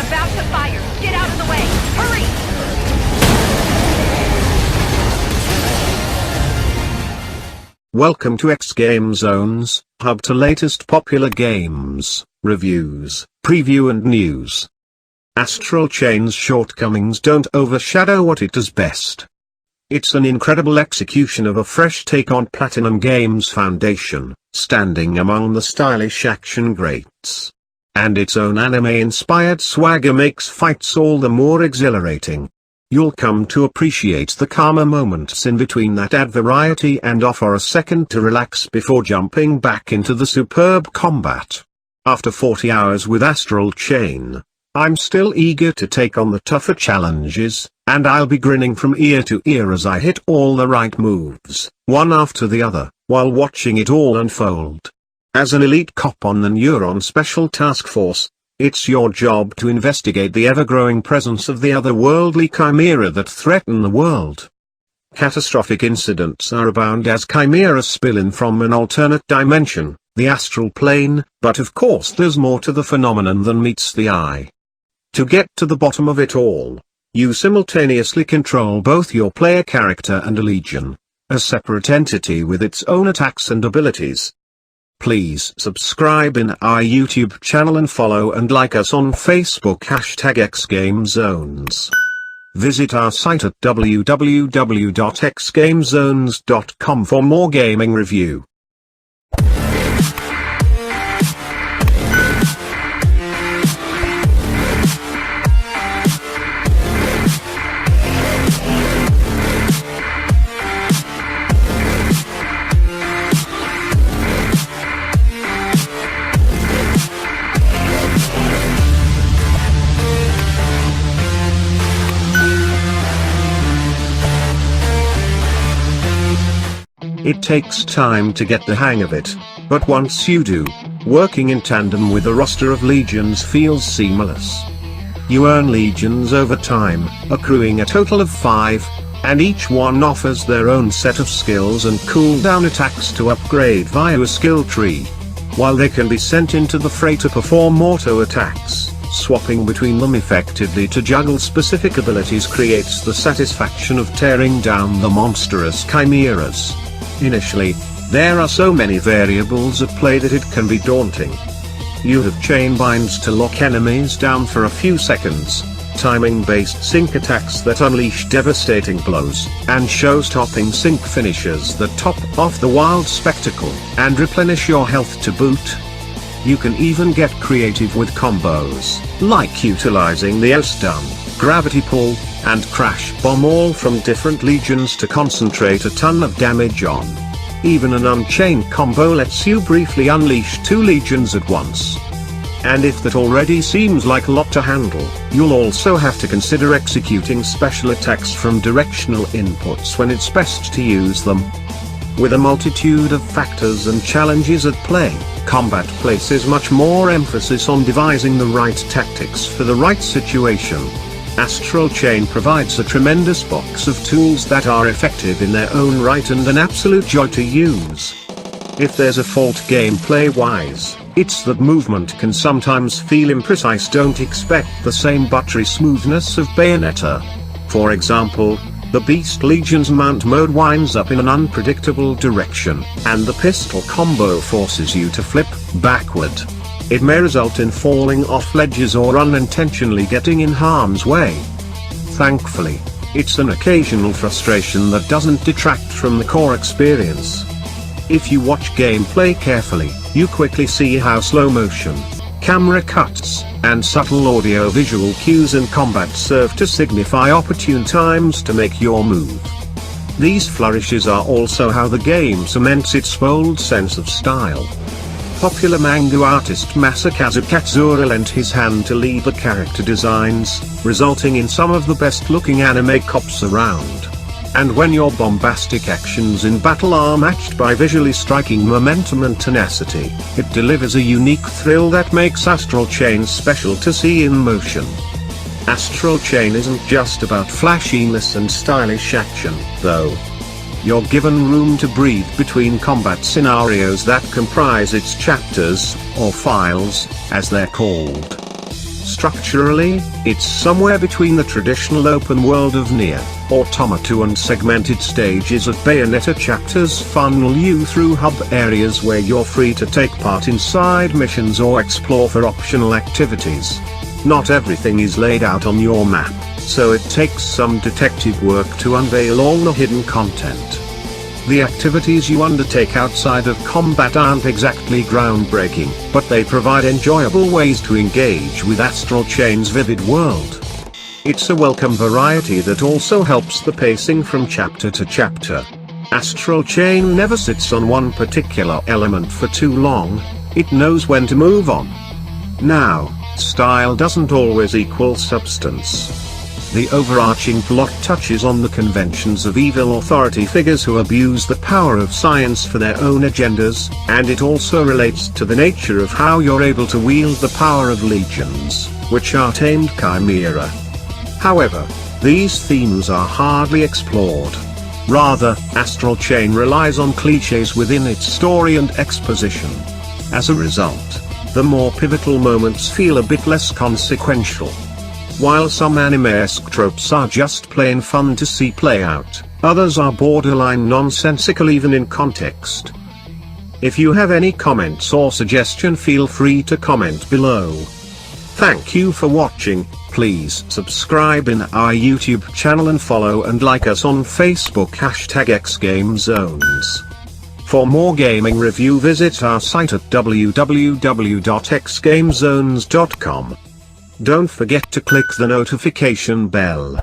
about to fire. Get out of the way. Hurry! Welcome to xGameZones, hub to latest popular games, reviews, preview and news. Astral Chain's shortcomings don't overshadow what it does best. It's an incredible execution of a fresh take on Platinum Games' foundation, standing among the stylish action greats. And its own anime-inspired swagger makes fights all the more exhilarating. You'll come to appreciate the calmer moments in between that add variety and offer a second to relax before jumping back into the superb combat. After 40 hours with Astral Chain, I'm still eager to take on the tougher challenges, and I'll be grinning from ear to ear as I hit all the right moves, one after the other, while watching it all unfold. As an elite cop on the Neuron Special Task Force, it's your job to investigate the ever-growing presence of the otherworldly chimera that threaten the world. Catastrophic incidents are abound as chimeras spill in from an alternate dimension, the astral plane, but of course there's more to the phenomenon than meets the eye. To get to the bottom of it all, you simultaneously control both your player character and a legion, a separate entity with its own attacks and abilities. Please subscribe in our YouTube channel and follow and like us on Facebook #xGameZones. Visit our site at www.xgamezones.com for more gaming review. It takes time to get the hang of it, but once you do, working in tandem with a roster of legions feels seamless. You earn legions over time, accruing a total of 5, and each one offers their own set of skills and cooldown attacks to upgrade via a skill tree. While they can be sent into the fray to perform auto attacks, swapping between them effectively to juggle specific abilities creates the satisfaction of tearing down the monstrous chimeras. Initially, there are so many variables at play that it can be daunting. You have chain binds to lock enemies down for a few seconds, timing-based sync attacks that unleash devastating blows, and show-stopping sync finishes that top off the wild spectacle, and replenish your health to boot. You can even get creative with combos, like utilizing the stun, gravity pull, and crash bomb all from different legions to concentrate a ton of damage on. Even an unchained combo lets you briefly unleash 2 legions at once. And if that already seems like a lot to handle, you'll also have to consider executing special attacks from directional inputs when it's best to use them. With a multitude of factors and challenges at play, combat places much more emphasis on devising the right tactics for the right situation. Astral Chain provides a tremendous box of tools that are effective in their own right and an absolute joy to use. If there's a fault gameplay-wise, it's that movement can sometimes feel imprecise. Don't expect the same buttery smoothness of Bayonetta. For example, the Beast Legion's mount mode winds up in an unpredictable direction, and the pistol combo forces you to flip backward. It may result in falling off ledges or unintentionally getting in harm's way. Thankfully, it's an occasional frustration that doesn't detract from the core experience. If you watch gameplay carefully, you quickly see how slow motion, camera cuts, and subtle audio-visual cues in combat serve to signify opportune times to make your move. These flourishes are also how the game cements its bold sense of style. Popular manga artist Masakazu Katsura lent his hand to lead the character designs, resulting in some of the best-looking anime cops around. And when your bombastic actions in battle are matched by visually striking momentum and tenacity, it delivers a unique thrill that makes Astral Chain special to see in motion. Astral Chain isn't just about flashiness and stylish action, though. You're given room to breathe between combat scenarios that comprise its chapters, or files, as they're called. Structurally, it's somewhere between the traditional open world of Nier Automata and segmented stages of Bayonetta. Chapters funnel you through hub areas where you're free to take part in side missions or explore for optional activities. Not everything is laid out on your map, so it takes some detective work to unveil all the hidden content. The activities you undertake outside of combat aren't exactly groundbreaking, but they provide enjoyable ways to engage with Astral Chain's vivid world. It's a welcome variety that also helps the pacing from chapter to chapter. Astral Chain never sits on one particular element for too long, it knows when to move on. Now, style doesn't always equal substance. The overarching plot touches on the conventions of evil authority figures who abuse the power of science for their own agendas, and it also relates to the nature of how you're able to wield the power of legions, which are tamed chimera. However, these themes are hardly explored. Rather, Astral Chain relies on clichés within its story and exposition. As a result, the more pivotal moments feel a bit less consequential. While some anime-esque tropes are just plain fun to see play out, others are borderline nonsensical even in context. If you have any comments or suggestion, feel free to comment below. Thank you for watching. Please subscribe in our YouTube channel and follow and like us on Facebook #xGameZones. For more gaming review, visit our site at www.xgamezones.com. Don't forget to click the notification bell.